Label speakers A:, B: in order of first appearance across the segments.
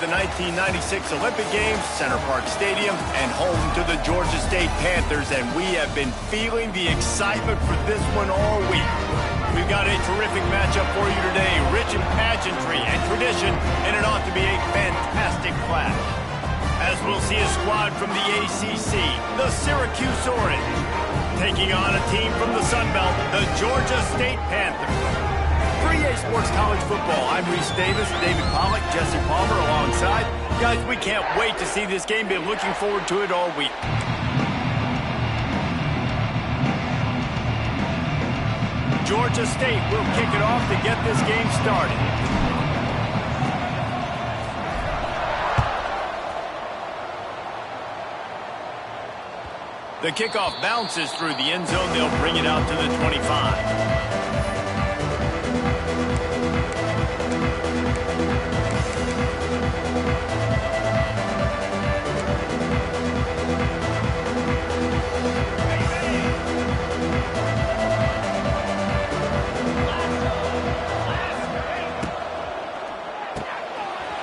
A: the 1996 Olympic Games, Center Park Stadium, and home to the Georgia State Panthers, and we have been feeling the excitement for this one all week. We've got a terrific matchup for you today, rich in pageantry and tradition, and it ought to be a fantastic clash. As we'll see a squad from the ACC, the Syracuse Orange, taking on a team from the Sun Belt, the Georgia State Panthers. For EA Sports College Football, I'm Reese Davis, David Pollack, Jesse Palmer alongside. Guys, we can't wait to see this game. Been looking forward to it all week. Georgia State will kick it off to get this game started. The kickoff bounces through the end zone. They'll bring it out to the 25.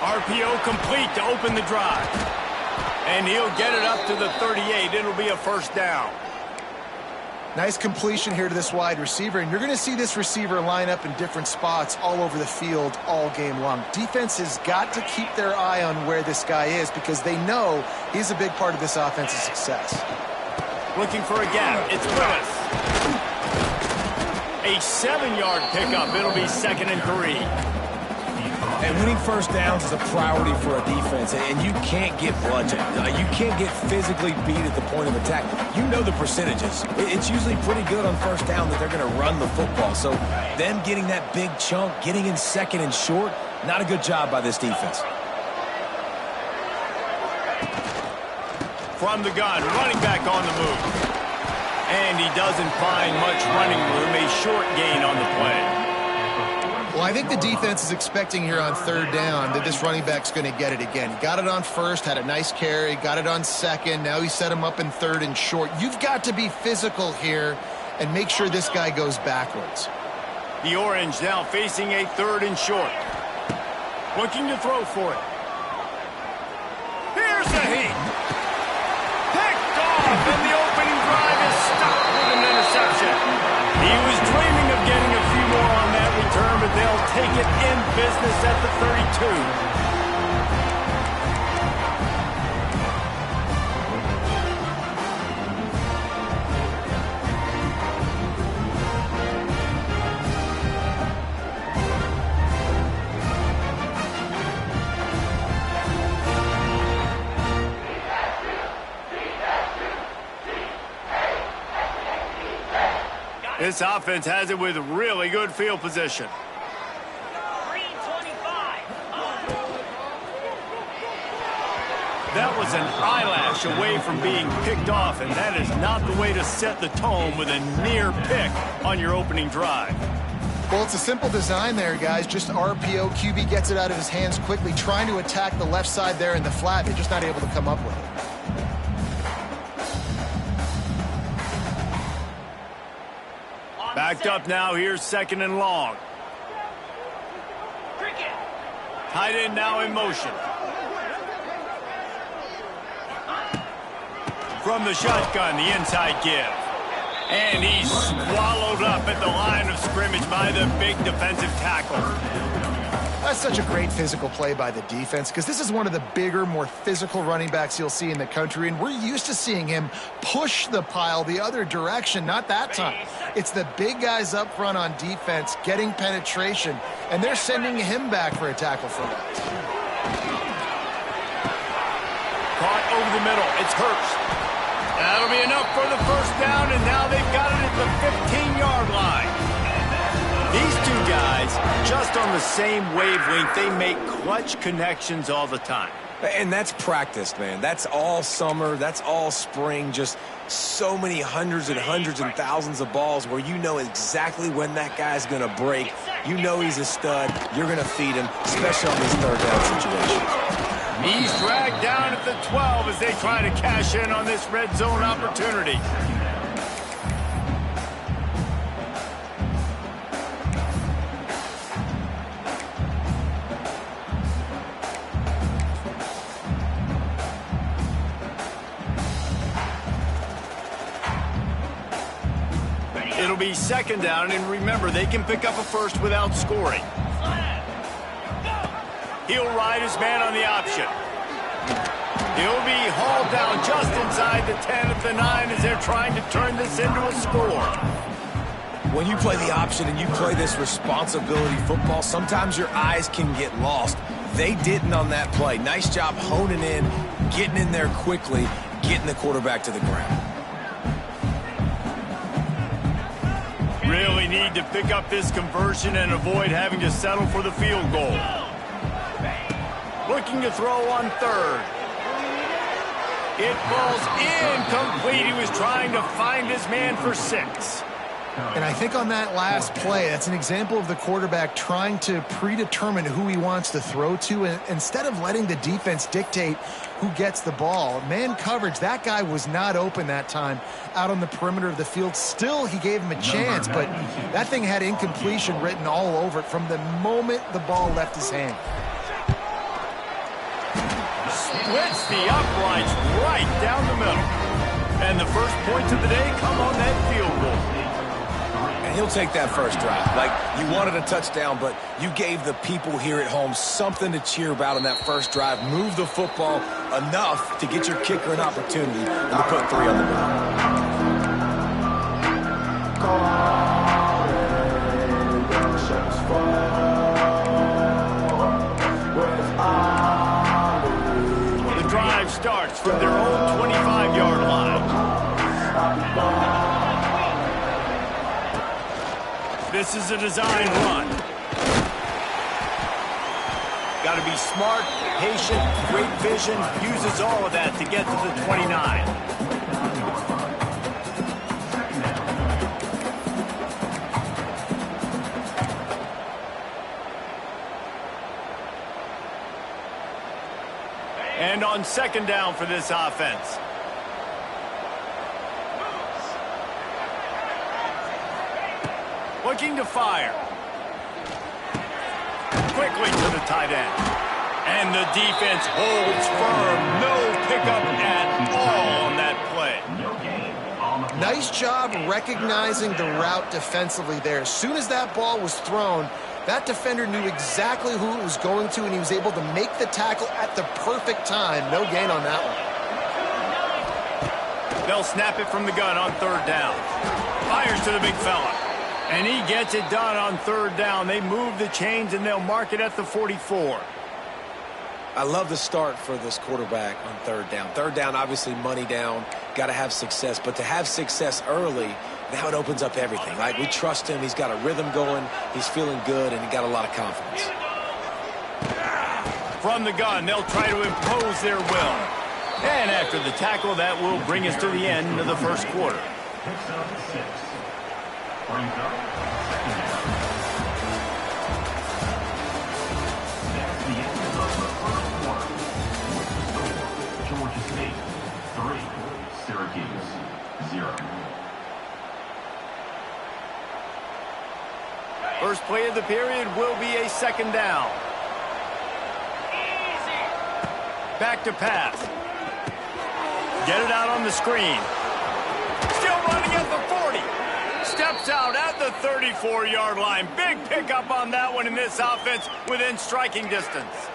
A: RPO complete to open the drive. And he'll get it up to the 38. It'll be a first down.
B: Nice completion here to this wide receiver, and you're going to see this receiver line up in different spots all over the field all game long. Defense has got to keep their eye on where this guy is because they know he's a big part of this offense's success.
A: Looking for a gap. It's Willis. A 7-yard pickup. It'll be 2nd and 3.
C: And winning first downs is a priority for a defense, and you can't get bludgeoned. You can't get physically beat at the point of attack. You know the percentages. It's usually pretty good on first down that they're going to run the football. So them getting that big chunk, getting in 2nd and short, not a good job by this defense.
A: From the gun, running back on the move. And he doesn't find much running room, a short gain on the play.
B: Well, I think the defense is expecting here on 3rd down that this running back's going to get it again. He got it on 1st, had a nice carry, got it on 2nd. Now he set him up in 3rd and short. You've got to be physical here and make sure this guy goes backwards.
A: The Orange now facing a 3rd and short. Looking to throw for it. Here's the heat. Picked off, and the opening drive is stopped with an interception. He was dreaming of getting a few more on that return, but they'll take it in business at the 32. This offense has it with really good field position. That was an eyelash away from being picked off, and that is not the way to set the tone with a near pick on your opening drive.
B: Well, it's a simple design there, guys. Just RPO. QB gets it out of his hands quickly, trying to attack the left side there in the flat. They're just not able to come up with it.
A: Backed up now. Here's 2nd and long. Tight end now in motion. From the shotgun, the inside give. And he's swallowed up at the line of scrimmage by the big defensive tackle.
B: That's such a great physical play by the defense because this is one of the bigger, more physical running backs you'll see in the country, and we're used to seeing him push the pile the other direction. Not that time. It's the big guys up front on defense getting penetration, and they're sending him back for a tackle for that.
A: Caught over the middle. It's Hurst. That'll be enough for the first down, and now they've got it at the 15-yard line. These two guys, just on the same wavelength, they make clutch connections all the time.
C: And that's practice, man. That's all summer. That's all spring. Just so many hundreds and thousands of balls where you know exactly when that guy's going to break. You know he's a stud. You're going to feed him, especially on these 3rd down situations.
A: He's dragged down at the 12 as they try to cash in on this red zone opportunity. It'll be second down, and remember, they can pick up a first without scoring. He'll ride his man on the option. He'll be hauled down just inside the 10 at the 9 as they're trying to turn this into a score.
C: When you play the option and you play this responsibility football, sometimes your eyes can get lost. They didn't on that play. Nice job honing in, getting in there quickly, getting the quarterback to the ground.
A: Really need to pick up this conversion and avoid having to settle for the field goal. Looking to throw on third. It falls incomplete. He was trying to find his man for 6.
B: And I think on that last play, that's an example of the quarterback trying to predetermine who he wants to throw to, and instead of letting the defense dictate who gets the ball. Man coverage, that guy was not open that time out on the perimeter of the field. Still, he gave him a chance, but that thing had incompletion written all over it from the moment the ball left his hand.
A: Splits the uprights right down the middle. And the first points of the day come on that field goal.
C: And he'll take that first drive. Like, you wanted a touchdown, but you gave the people here at home something to cheer about on that first drive. Move the football enough to get your kicker an opportunity and to put 3 on the board.
A: The drive starts from their own 25-yard line. This is a design run. Got to be smart, patient, great vision, uses all of that to get to the 29. And on second down for this offense. Looking to fire. Quickly to the tight end. And the defense holds firm. No pickup at all on that play.
B: Nice job recognizing the route defensively there. As soon as that ball was thrown, that defender knew exactly who it was going to, and he was able to make the tackle at the perfect time. No gain on that one.
A: They'll snap it from the gun on third down. Fires to the big fella. And he gets it done on third down. They move the chains, and they'll mark it at the 44.
C: I love the start for this quarterback on third down. Third down, obviously money down, got to have success. But to have success early, now it opens up everything. Like, we trust him. He's got a rhythm going. He's feeling good, and he got a lot of confidence.
A: From the gun, they'll try to impose their will. And after the tackle, that will bring us to the end of the first quarter.
D: Georgia State 3, Syracuse 0.
A: First play of the period will be a second down. Back to pass. Get it out on the screen. Still running at the 40. Steps out at the 34-yard line. Big pickup on that one in this offense within striking distance.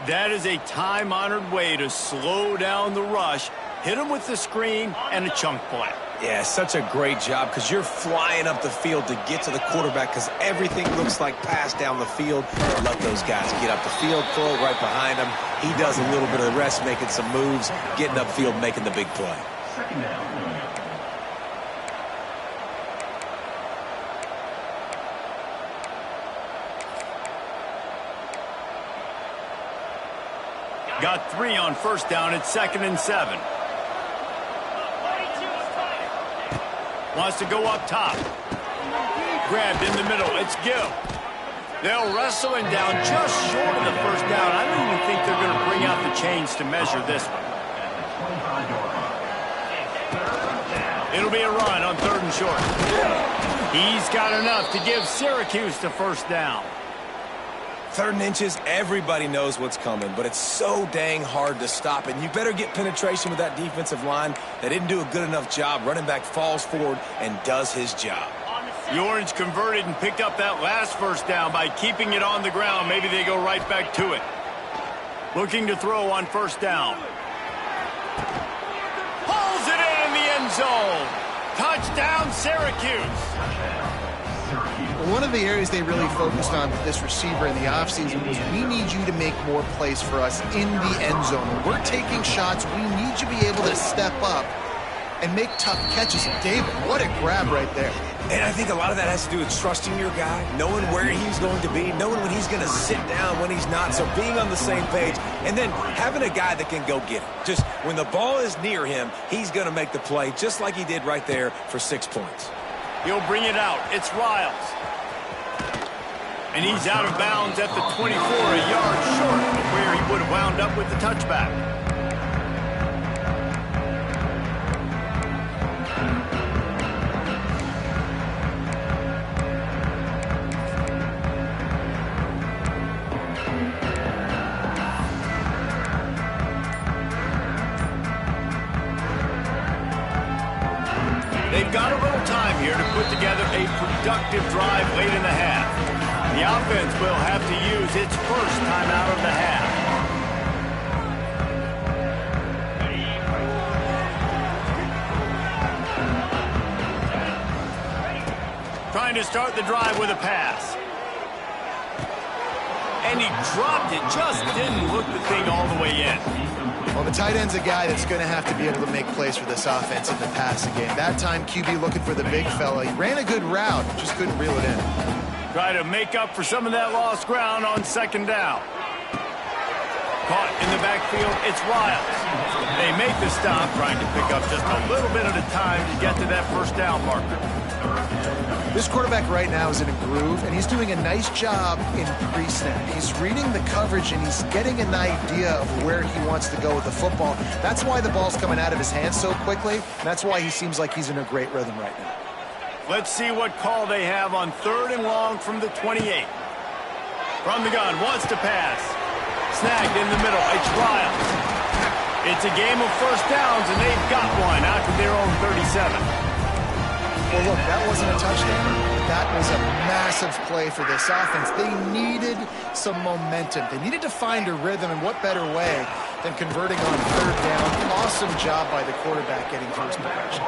A: That is a time-honored way to slow down the rush, hit him with the screen, and a chunk play.
C: Yeah, such a great job because you're flying up the field to get to the quarterback because everything looks like pass down the field. Let those guys get up the field, throw it right behind him. He does a little bit of the rest, making some moves, getting upfield, making the big play.
D: Second down.
A: Got 3 on first down at 2nd and 7. Wants to go up top. Grabbed in the middle. It's Gill. They'll wrestle him down just short of the first down. I don't even think they're going to bring out the chains to measure this one. It'll be a run on 3rd and short. He's got enough to give Syracuse the first down.
C: 3rd and inches, everybody knows what's coming, but it's so dang hard to stop it. And you better get penetration with that defensive line. They didn't do a good enough job. Running back falls forward and does his job.
A: The Orange converted and picked up that last first down by keeping it on the ground. Maybe they go right back to it. Looking to throw on 1st down. Pulls it in the end zone. Touchdown, Syracuse.
B: One of the areas they really focused on with this receiver in the offseason was we need you to make more plays for us in the end zone. When we're taking shots, we need you to be able to step up and make tough catches. And David, what a grab right there.
C: And I think a lot of that has to do with trusting your guy, knowing where he's going to be, knowing when he's going to sit down, when he's not. So being on the same page, and then having a guy that can go get it. Just when the ball is near him, he's going to make the play, just like he did right there for 6 points.
A: He'll bring it out. It's Riles. And he's out of bounds at the 24, a yard short of where he would have wound up with the touchback. They've got a little time here to put together a productive drive late in the half. The offense will have to use its first time out of the half. Trying to start the drive with a pass. And he dropped it, just didn't look the thing all the way in.
B: Well, the tight end's a guy that's going to have to be able to make plays for this offense in the passing game. That time, QB looking for the big fella. He ran a good route, just couldn't reel it in.
A: Try to make up for some of that lost ground on 2nd down. Caught in the backfield, it's Riles. They make the stop, trying to pick up just a little bit at a time to get to that 1st down marker.
B: This quarterback right now is in a groove, and he's doing a nice job in pre-snap. He's reading the coverage, and he's getting an idea of where he wants to go with the football. That's why the ball's coming out of his hands so quickly, and that's why he seems like he's in a great rhythm right now.
A: Let's see what call they have on 3rd and long from the 28. From the gun, wants to pass. Snagged in the middle, it's Riles. It's a game of 1st downs, and they've got one out to their own 37.
B: Well, look, that wasn't a touchdown. That was a massive play for this offense. They needed some momentum. They needed to find a rhythm, and what better way than converting on 3rd down. Awesome job by the quarterback getting through his progression.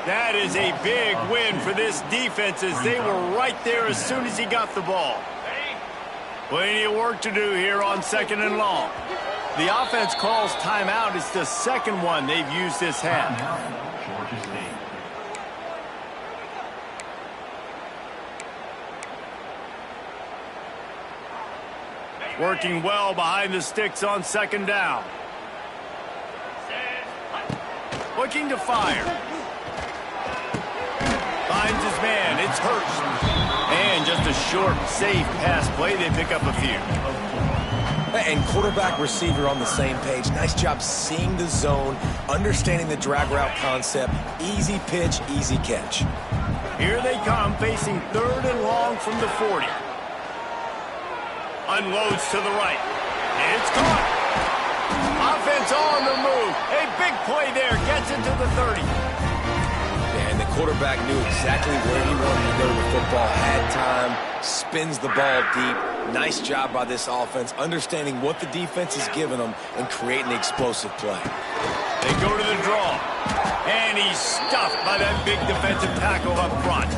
A: That is a big win for this defense as they were right there as soon as he got the ball. Plenty of work to do here on 2nd and long. The offense calls timeout. It's the 2nd one they've used this half.
D: Georgia State.
A: Working well behind the sticks on 2nd down. Looking to fire. Finds his man. It's Hurst. And just a short, safe pass play. They pick up a few.
C: And quarterback receiver on the same page. Nice job seeing the zone, understanding the drag route concept. Easy pitch, easy catch.
A: Here they come, facing 3rd and long from the 40. Unloads to the right. It's caught. Offense on the move. A big play there. Gets it to the 30.
C: And the quarterback knew exactly where he wanted to go with the football. Had time. Spins the ball deep. Nice job by this offense, understanding what the defense is giving them and creating the explosive play.
A: They go to the draw. And he's stuffed by that big defensive tackle up front.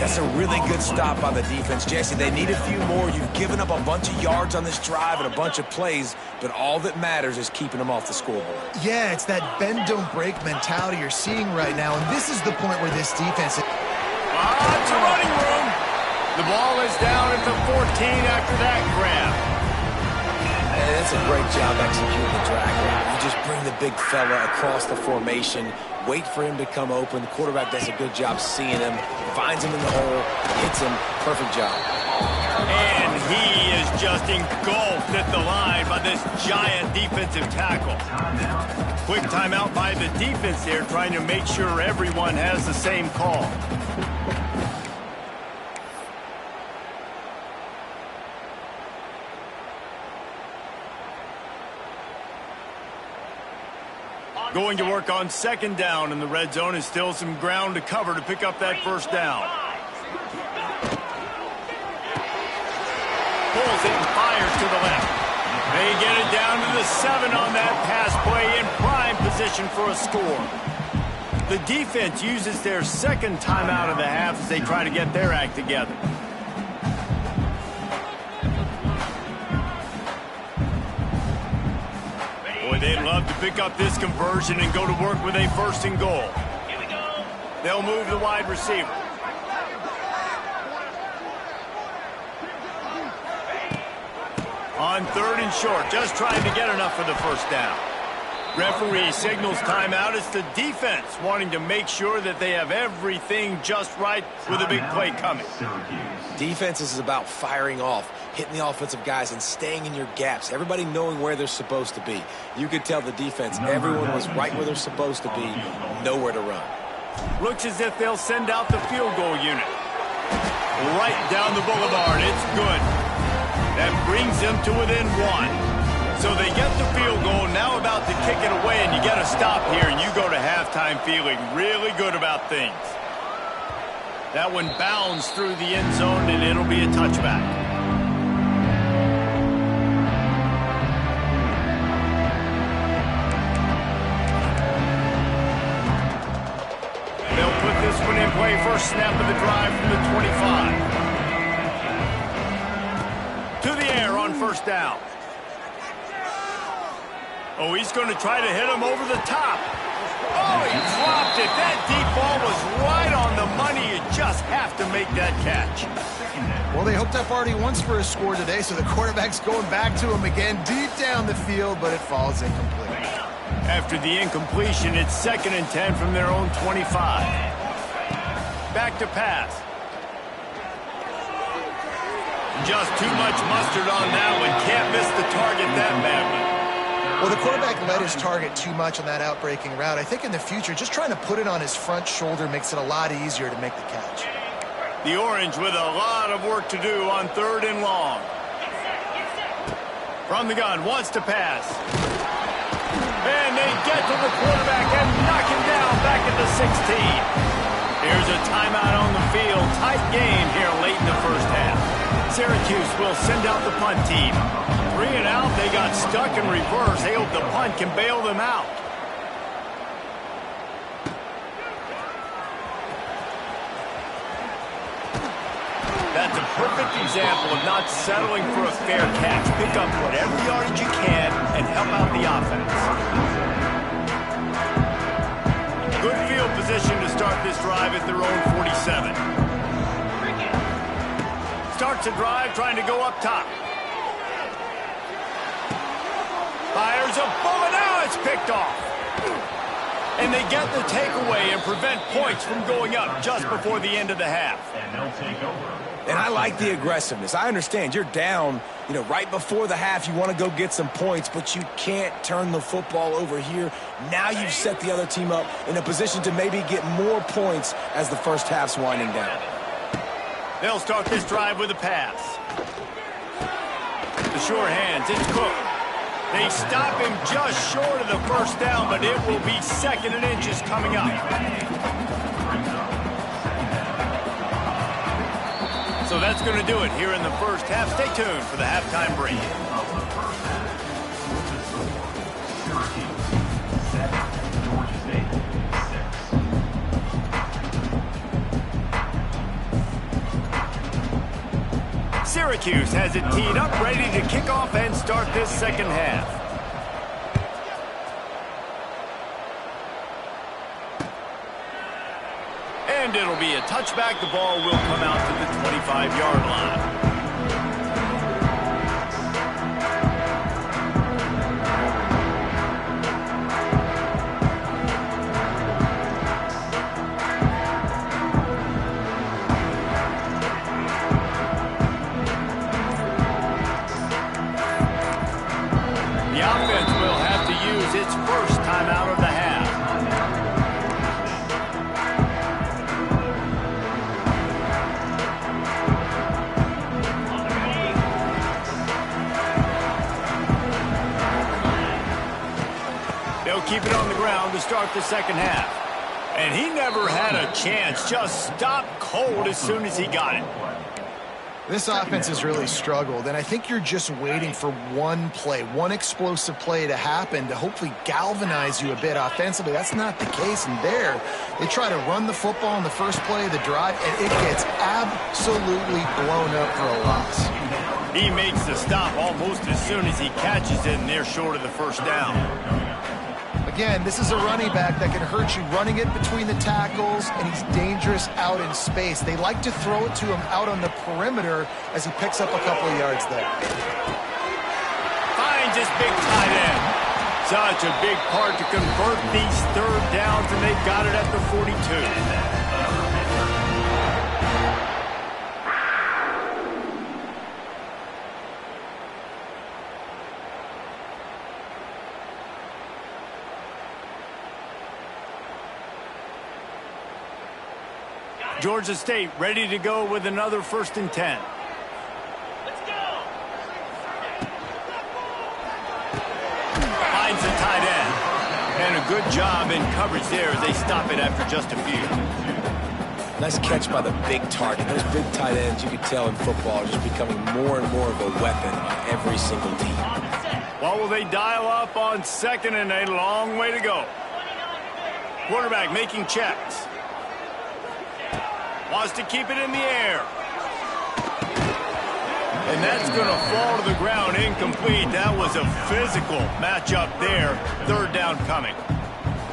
C: That's a really good stop by the defense. Jesse, they need a few more. You've given up a bunch of yards on this drive and a bunch of plays, but all that matters is keeping them off the scoreboard.
B: Yeah, it's that bend, don't break mentality you're seeing right now, and this is the point where this defense...
A: Lots of running room. The ball is down at the 14 after that grab.
C: And that's a great job executing the drag route. You just bring the big fella across the formation, wait for him to come open. The quarterback does a good job seeing him, finds him in the hole, hits him. Perfect job.
A: And he is just engulfed at the line by this giant defensive tackle. Quick timeout by the defense there, trying to make sure everyone has the same call. Going to work on second down in the red zone, is still some ground to cover to pick up that first down. Pulls it and fires to the left. They get it down to the 7 on that pass play in prime position for a score. The defense uses their second timeout of the half as they try to get their act together. Boy, they'd love to pick up this conversion and go to work with a first and goal. They'll move the wide receiver. On third and short, just trying to get enough for the first down. Referee signals timeout. It's the defense wanting to make sure that they have everything just right with a big play coming.
C: Defense is about firing off, hitting the offensive guys, and staying in your gaps. Everybody knowing where they're supposed to be. You could tell the defense, everyone was right where they're supposed to be, nowhere to run.
A: Looks as if they'll send out the field goal unit. Right down the boulevard. It's good. That brings them to within 1. So they get the field goal, now about to kick it away, and you got to stop here, and you go to halftime feeling really good about things. That one bounds through the end zone, and it'll be a touchback. They'll put this one in play, first snap of the drive from the 25. To the air on first down. Oh, he's going to try to hit him over the top. Oh, he dropped it. That deep ball was right on the money. You just have to make that catch.
B: Well, they hooked up already once for a score today, so the quarterback's going back to him again deep down the field, but it falls incomplete.
A: After the incompletion, it's 2nd and 10 from their own 25. Back to pass. Just too much mustard on that one. Can't miss the target that badly.
B: Well, the quarterback led his target too much on that outbreaking route. I think in the future, just trying to put it on his front shoulder makes it a lot easier to make the catch.
A: The Orange with a lot of work to do on 3rd and long. From the gun, wants to pass. And they get to the quarterback and knock him down back at the 16. Here's a timeout on the field. Tight game here late in the first half. Syracuse will send out the punt team. 3 and out, they got stuck in reverse. They hope the punt can bail them out. That's a perfect example of not settling for a fair catch. Pick up whatever yardage you can and help out the offense. Good field position to start this drive at their own 47. Starts a drive trying to go up top. Fires a bullet. Now it's picked off. And they get the takeaway and prevent points from going up just before the end of the half.
D: And they'll take over.
C: And I like the aggressiveness. I understand you're down, right before the half. You want to go get some points, but you can't turn the football over here. Now you've set the other team up in a position to maybe get more points as the first half's winding down.
A: They'll start this drive with a pass. The sure hands, it's Cook. They stop him just short of the first down, but it will be 2nd and inches coming up. So that's going to do it here in the first half. Stay tuned for the halftime break. Syracuse has it teed up, ready to kick off and start this second half. And it'll be a touchback. The ball will come out to the 25-yard line. The offense will have to use its first timeout of the half. keep it on the ground to start the second half. And he never had a chance. Just stopped cold as soon as he got it.
B: This offense has really struggled, and I think you're just waiting for one play, one explosive play to happen to hopefully galvanize you a bit offensively. That's not the case, and there, they try to run the football in the first play of the drive, and it gets absolutely blown up for a loss.
A: He makes the stop almost as soon as he catches it, and they're short of the first down.
B: Again, this is a running back that can hurt you running it between the tackles, and he's dangerous out in space. They like to throw it to him out on the perimeter as he picks up a couple of yards there.
A: Finds his big tight end. Such a big part to convert these third downs, and they've got it at the 42. Georgia State ready to go with another 1st and 10.
D: Let's go.
A: Finds the tight end. And a good job in coverage there as they stop it after just a few.
C: Nice catch by the big target. Those big tight ends, you can tell in football, are just becoming more and more of a weapon on every single team.
A: What will they dial up on 2nd and a long way to go? Quarterback making checks. Wants to keep it in the air. And that's going to fall to the ground incomplete. That was a physical matchup there. 3rd down coming.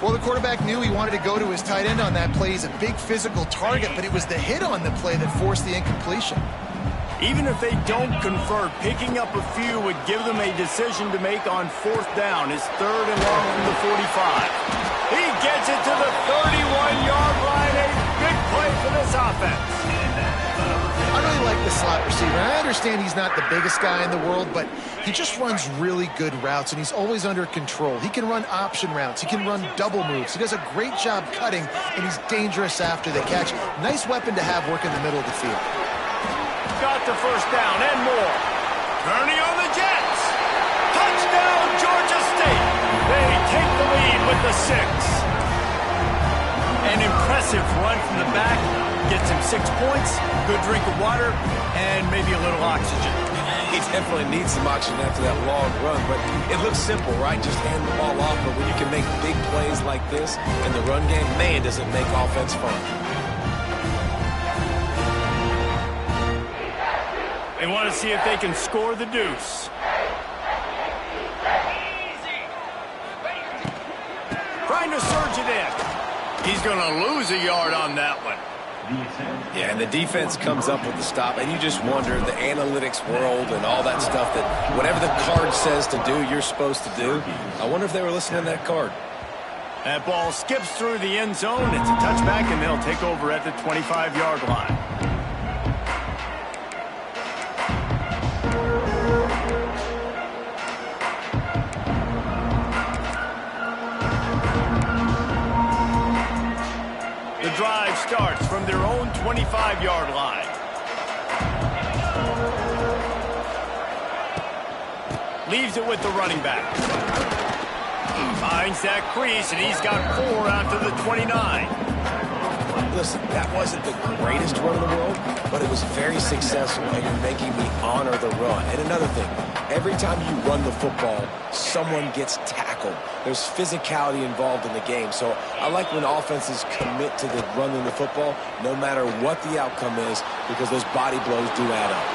B: Well, the quarterback knew he wanted to go to his tight end on that play. He's a big physical target, but it was the hit on the play that forced the incompletion.
A: Even if they don't convert, picking up a few would give them a decision to make on 4th down. It's 3rd and long from the 45. He gets it to the 31-yard line. A big play for this offense.
B: I really like the slot receiver. I understand he's not the biggest guy in the world, but he just runs really good routes, and he's always under control. He can run option routes. He can run double moves. He does a great job cutting, and he's dangerous after the catch. Nice weapon to have working the middle of the field.
A: Got the 1st down and more. Turning on the Jets. Touchdown, Georgia State. They take the lead with the 6. An impressive run from the back. Gets him 6 points, good drink of water, and maybe a little oxygen.
C: He definitely needs some oxygen after that long run, but it looks simple, right? Just hand the ball off, but when you can make big plays like this in the run game, man, does it make offense fun.
A: They want to see if they can score the deuce. Trying to surge it in. He's going to lose a yard on that one.
C: Yeah, and the defense comes up with the stop, and you just wonder, the analytics world and all that stuff, that whatever the card says to do, you're supposed to do. I wonder if they were listening to that card.
A: That ball skips through the end zone. It's a touchback, and they'll take over at the 25-yard line. The drive starts from their own 25-yard line. Leaves it with the running back. Finds that crease, and he's got 4 out to the 29.
C: Listen, that wasn't the greatest run in the world, but it was very successful, and you're making me honor the run. And another thing, every time you run the football, someone gets tackled. There's physicality involved in the game. So I like when offenses commit to the running the football, no matter what the outcome is, because those body blows do add up.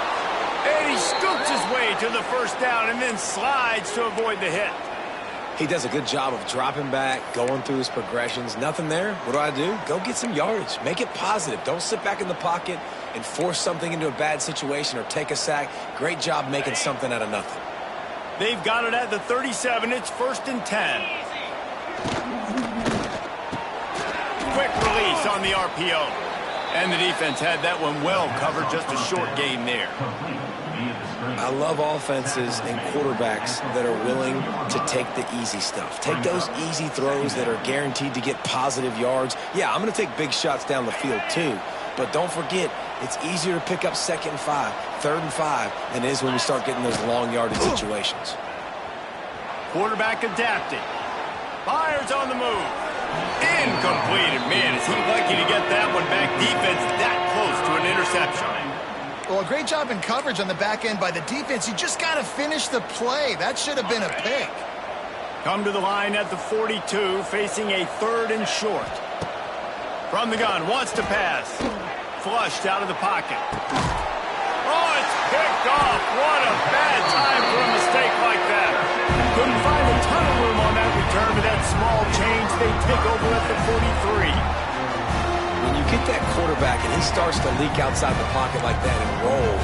A: And he scoops his way to the 1st down and then slides to avoid the hit.
C: He does a good job of dropping back, going through his progressions. Nothing there. What do? Go get some yardage. Make it positive. Don't sit back in the pocket and force something into a bad situation or take a sack. Great job making something out of nothing.
A: They've got it at the 37. It's 1st and 10. Quick release on the RPO. And the defense had that one well covered. Just a short gain there.
C: I love offenses and quarterbacks that are willing to take the easy stuff. Take those easy throws that are guaranteed to get positive yards. Yeah, I'm going to take big shots down the field too. But don't forget, it's easier to pick up 2nd and 5, 3rd and 5 than it is when we start getting those long yardage situations.
A: Quarterback adapting. Fires on the move. Incomplete. And man, is he lucky to get that one back. Defense that close to an interception.
B: Well, a great job in coverage on the back end by the defense. You just got to finish the play. That should have been a pick.
A: Come to the line at the 42, facing a 3rd and short. From the gun, wants to pass. Flushed out of the pocket. Oh, it's picked off. What a bad time for a mistake like that. Couldn't find a ton of room on that return, but that small change, they take over at the 43.
C: When you get that quarterback and he starts to leak outside the pocket like that and roll,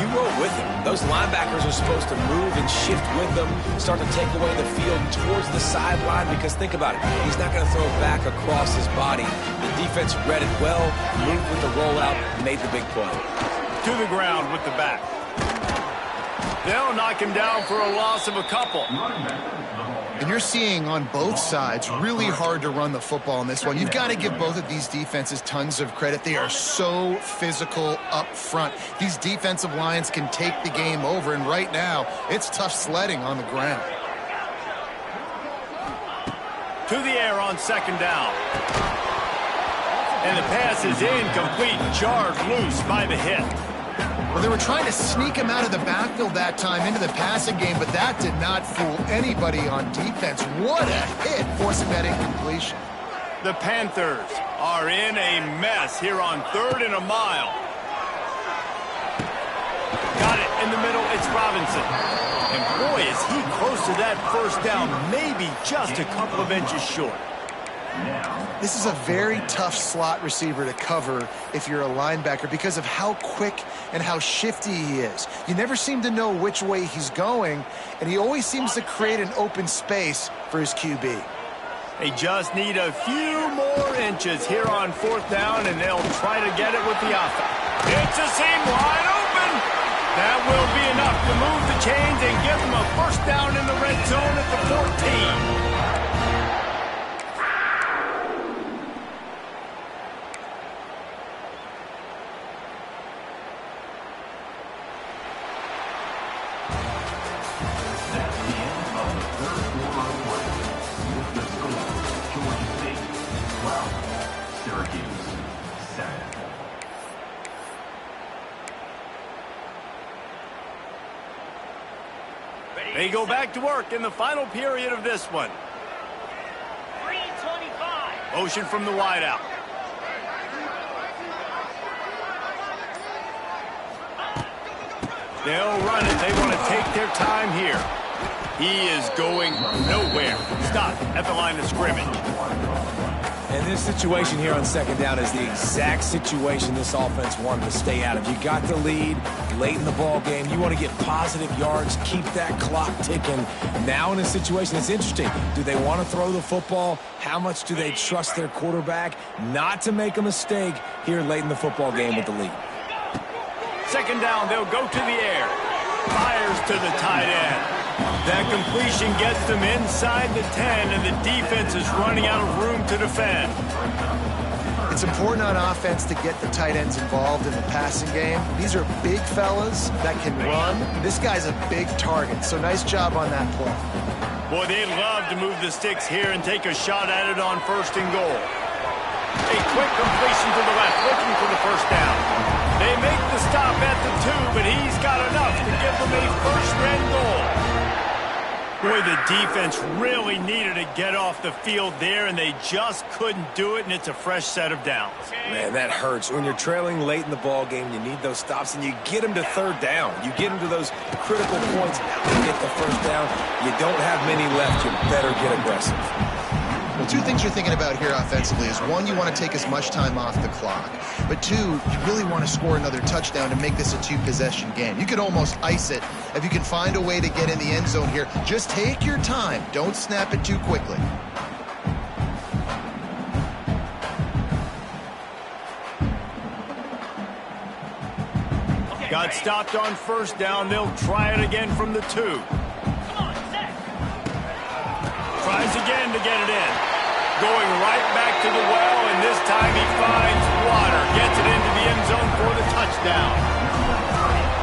C: you roll with him. Those linebackers are supposed to move and shift with them, start to take away the field towards the sideline, because think about it, he's not going to throw it back across his body. The defense read it well, moved with the rollout, made the big play.
A: To the ground with the back. They'll knock him down for a loss of a couple.
B: And you're seeing on both sides really hard to run the football in this one. You've got to give both of these defenses tons of credit. They are so physical up front. These defensive lines can take the game over, and right now it's tough sledding on the ground.
A: To the air on 2nd down. And the pass is incomplete, jarred loose by the hit.
B: Well, they were trying to sneak him out of the backfield that time into the passing game, but that did not fool anybody on defense. What a hit, forcing that incompletion.
A: The Panthers are in a mess here on 3rd and a mile. Got it in the middle, it's Robinson. And boy, is he close to that 1st down, maybe just a couple of inches short.
B: This is a very tough slot receiver to cover if you're a linebacker because of how quick and how shifty he is. You never seem to know which way he's going, and he always seems to create an open space for his QB.
A: They just need a few more inches here on 4th down, and they'll try to get it with the offense. It's a seam wide open. That will be enough to move the chains and give them a 1st down in the red zone at the 14. They go back to work in the final period of this one.
D: 3:25.
A: Motion from the wideout. They'll run it. They want to take their time here. He is going nowhere. Stop at the line of scrimmage.
C: And this situation here on 2nd down is the exact situation this offense wanted to stay out of. You got the lead late in the ball game. You want to get positive yards, keep that clock ticking. Now in a situation that's interesting, do they want to throw the football? How much do they trust their quarterback not to make a mistake here late in the football game with the lead?
A: 2nd down, they'll go to the air. Fires to the tight end. That completion gets them inside the 10, and the defense is running out of room to defend.
B: It's important on offense to get the tight ends involved in the passing game. These are big fellas that can run. This guy's a big target, so nice job on that play.
A: Boy, they'd love to move the sticks here and take a shot at it on 1st and goal. A quick completion to the left, looking for the 1st down. They make the stop at the 2, but he's got enough to give them a 1st and goal. Boy, the defense really needed to get off the field there, and they just couldn't do it, and it's a fresh set of downs.
C: Man, that hurts. When you're trailing late in the ball game, you need those stops, and you get them to 3rd down. You get them to those critical points. Now you get the 1st down. You don't have many left. You better get aggressive.
B: Well, 2 things you're thinking about here offensively is, 1, you want to take as much time off the clock. But 2, you really want to score another touchdown to make this a 2-possession game. You could almost ice it if you can find a way to get in the end zone here. Just take your time. Don't snap it too quickly.
A: Got stopped on 1st down. They'll try it again from the 2. Tries again to get it in. Going right back to the well, and this time he finds water. Gets it into the end zone for the touchdown.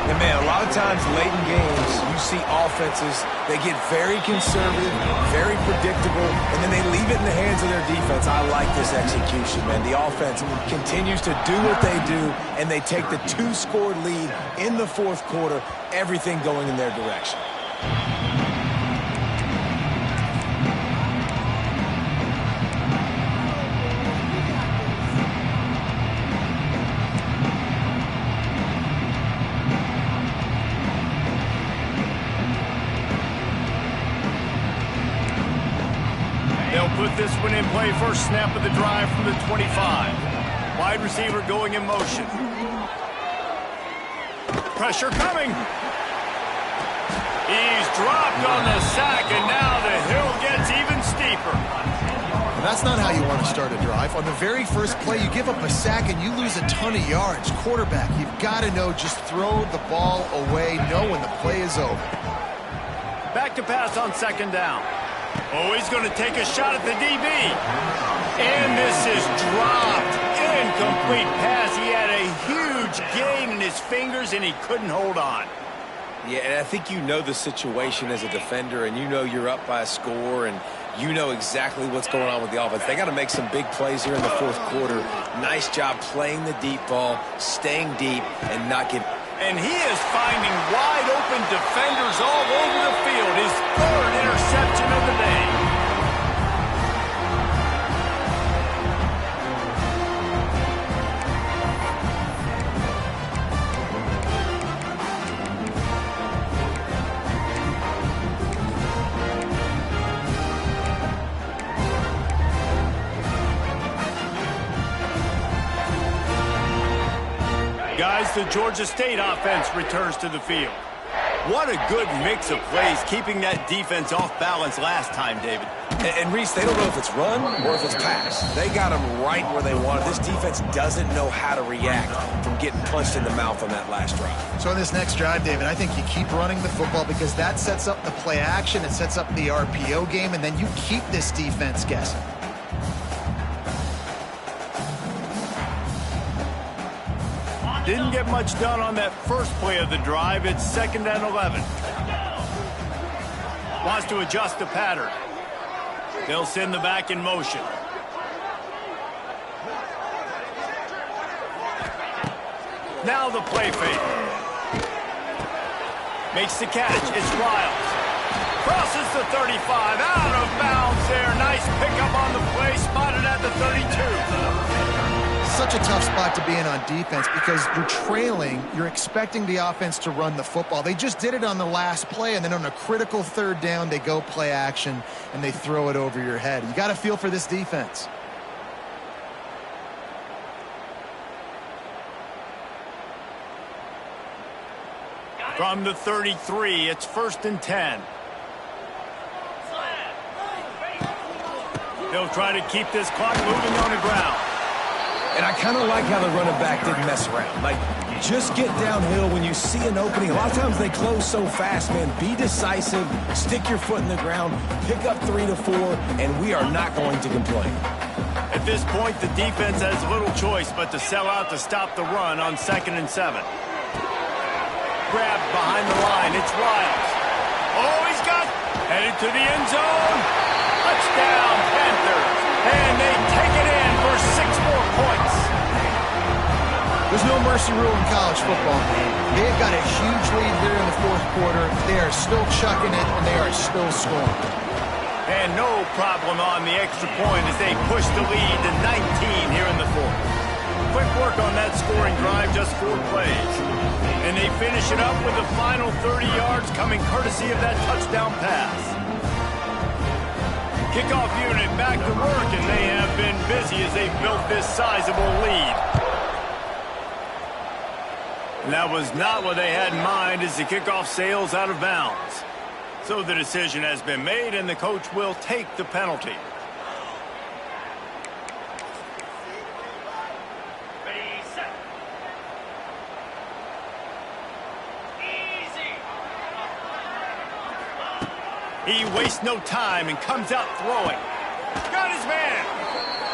C: And, man, a lot of times late in games, you see offenses, they get very conservative, very predictable, and then they leave it in the hands of their defense. I like this execution, man. The offense continues to do what they do, and they take the 2-score lead in the fourth quarter, everything going in their direction.
A: They'll put this one in play. First snap of the drive from the 25. Wide receiver going in motion. Pressure coming. He's dropped on the sack, and now the hill gets even steeper.
B: That's not how you want to start a drive. On the very first play, you give up a sack and you lose a ton of yards. Quarterback, you've got to know, just throw the ball away, know when the play is over.
A: Back to pass on second down. Oh, he's going to take a shot at the DB. And this is dropped. Incomplete pass. He had a huge gain in his fingers, and he couldn't hold on.
C: Yeah, and I think you know the situation as a defender, and you know you're up by a score, and you know exactly what's going on with the offense. They got to make some big plays here in the fourth quarter. Nice job playing the deep ball, staying deep, and not giving.
A: And he is finding wide-open defenders all over the field. His third interception of the day. Guys, the Georgia State offense returns to the field. What a good mix of plays, keeping that defense off balance last time, David.
C: And Reese, they don't know if it's run or if it's pass. They got them right where they want it. This defense doesn't know how to react from getting punched in the mouth on that last drive.
B: So in this next drive, David, I think you keep running the football because that sets up the play action, it sets up the RPO game, and then you keep this defense guessing.
A: Didn't get much done on that first play of the drive. It's 2nd and 11. Wants to adjust the pattern. They'll send the back in motion. Now the play fake. Makes the catch. It's Riles. Crosses the 35. Out of bounds there. Nice pickup on the play. Spotted at the 32.
B: Such a tough spot to be in on defense because you're trailing, you're expecting the offense to run the football. They just did it on the last play, and then on a critical third down, they go play action, and they throw it over your head. You got to feel for this defense.
A: From the 33, it's 1st and 10. They'll try to keep this clock moving on the ground.
C: And I kind of like how the running back didn't mess around. Like, just get downhill when you see an opening. A lot of times they close so fast, man. Be decisive, stick your foot in the ground, pick up 3 to 4, and we are not going to complain.
A: At this point, the defense has little choice but to sell out to stop the run on 2nd and 7. Grabbed behind the line. It's Riles. Oh, he's got headed to the end zone. Touchdown, Panthers. And they take it in for 6 more points.
B: There's no mercy rule in college football, man. They've got a huge lead here in the fourth quarter. They are still chucking it, and they are still scoring.
A: And no problem on the extra point as they push the lead to 19 here in the fourth. Quick work on that scoring drive, just 4 plays. And they finish it up with the final 30 yards coming courtesy of that touchdown pass. Kickoff unit back to work, and they have been busy as they built this sizable lead. And that was not what they had in mind as the kickoff sails out of bounds. So the decision has been made, and the coach will take the penalty.
D: Ready, set. Easy.
A: He wastes no time and comes out throwing. Got his man.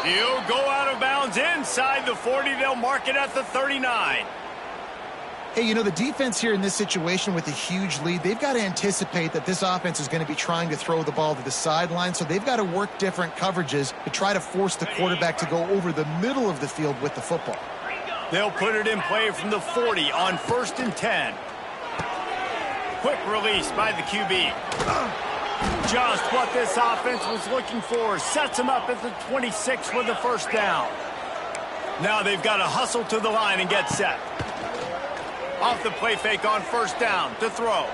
A: He'll go out of bounds inside the 40. They'll mark it at the 39.
B: Hey, you know, the defense here in this situation with a huge lead, they've got to anticipate that this offense is going to be trying to throw the ball to the sideline, so they've got to work different coverages to try to force the quarterback to go over the middle of the field with the football.
A: They'll put it in play from the 40 on 1st and 10. Quick release by the QB. Just what this offense was looking for. Sets them up at the 26 with the first down. Now they've got to hustle to the line and get set. Off the play fake on 1st down to throw.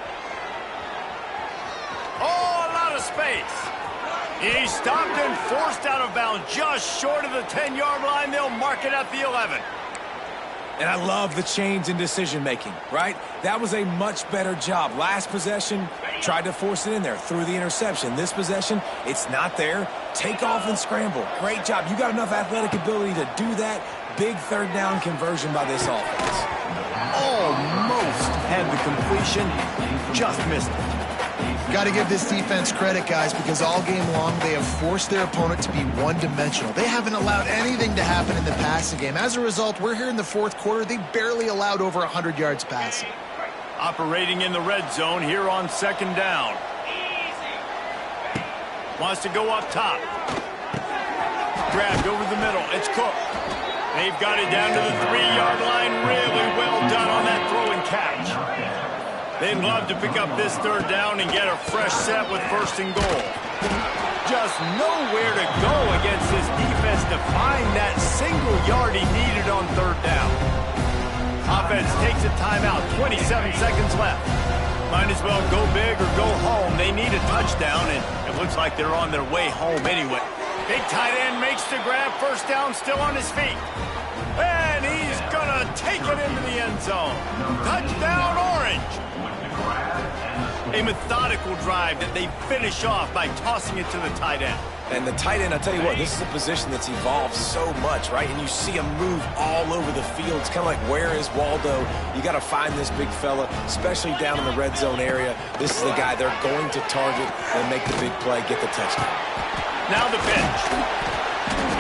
A: Oh, a lot of space. He's stopped and forced out of bounds just short of the 10-yard line. They'll mark it at the 11.
C: And I love the change in decision-making, right? That was a much better job. Last possession, tried to force it in there, threw the interception. This possession, it's not there. Take off and scramble. Great job. You got enough athletic ability to do that. Big 3rd down conversion by this offense.
A: Almost had the completion, just missed it.
B: Got to give this defense credit, guys, because all game long they have forced their opponent to be one-dimensional. They haven't allowed anything to happen in the passing game. As a result, we're here in the 4th quarter. They barely allowed over 100 yards passing.
A: Operating in the red zone here on 2nd down. Wants to go up top. Grabbed over the middle. It's Cook. They've got it down to the 3-yard line. Really well done on that throw and catch. They'd love to pick up this 3rd down and get a fresh set with 1st and goal. Just nowhere to go against this defense to find that single yard he needed on 3rd down. Offense takes a timeout, 27 seconds left. Might as well go big or go home. They need a touchdown, and it looks like they're on their way home anyway. Big tight end makes the grab, 1st down, still on his feet. And he's gonna take it into the end zone. Touchdown, Orange. A methodical drive that they finish off by tossing it to the tight end.
C: And the tight end, I'll tell you what, this is a position that's evolved so much, right? And you see him move all over the field. It's kind of like, where is Waldo? You got to find this big fella, especially down in the red zone area. This is the guy they're going to target and make the big play, get the touchdown.
A: Now the pitch.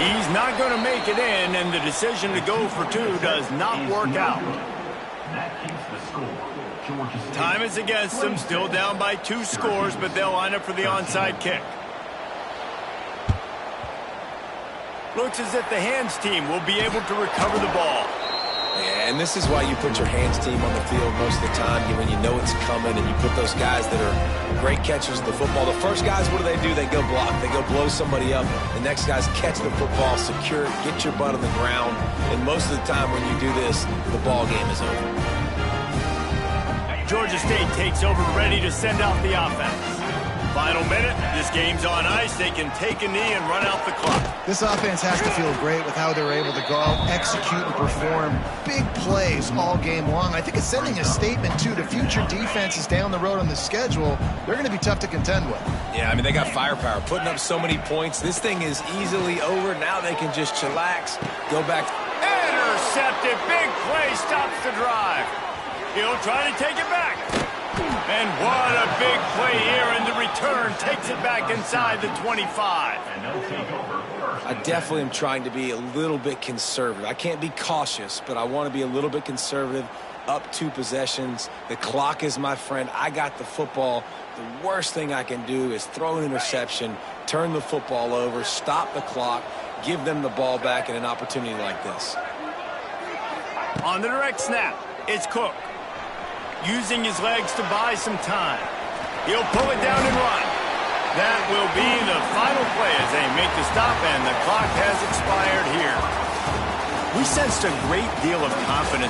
A: He's not going to make it in, and the decision to go for 2 does not work out. Time is against them, still down by 2 scores, but they'll line up for the onside kick. Looks as if the hands team will be able to recover the ball.
C: Yeah, and this is why you put your hands team on the field most of the time, when you know it's coming, and you put those guys that are great catchers of the football. The first guys, what do? They go block. They go blow somebody up. The next guys catch the football, secure it, get your butt on the ground. And most of the time when you do this, the ball game is over.
A: Georgia State takes over, ready to send out the offense. Final minute, this game's on ice. They can take a knee and run out the clock.
B: This offense has to feel great with how they're able to go out, execute, and perform big plays all game long. I think it's sending a statement, too, to future defenses down the road on the schedule. They're going to be tough to contend with.
C: Yeah, I mean, they got firepower, putting up so many points. This thing is easily over. Now they can just chillax, go back.
A: Intercepted. Big play stops the drive. He'll try to take it back. And what a big play here, and the return takes it back inside the 25.
C: I definitely am trying to be a little bit conservative. I can't be cautious, but I want to be a little bit conservative. Up 2 possessions. The clock is my friend. I got the football. The worst thing I can do is throw an interception, turn the football over, stop the clock, give them the ball back in an opportunity like this.
A: On the direct snap, it's Cook. Using his legs to buy some time. He'll pull it down and run. That will be the final play as they make the stop, and the clock has expired here. We sensed a great deal of confidence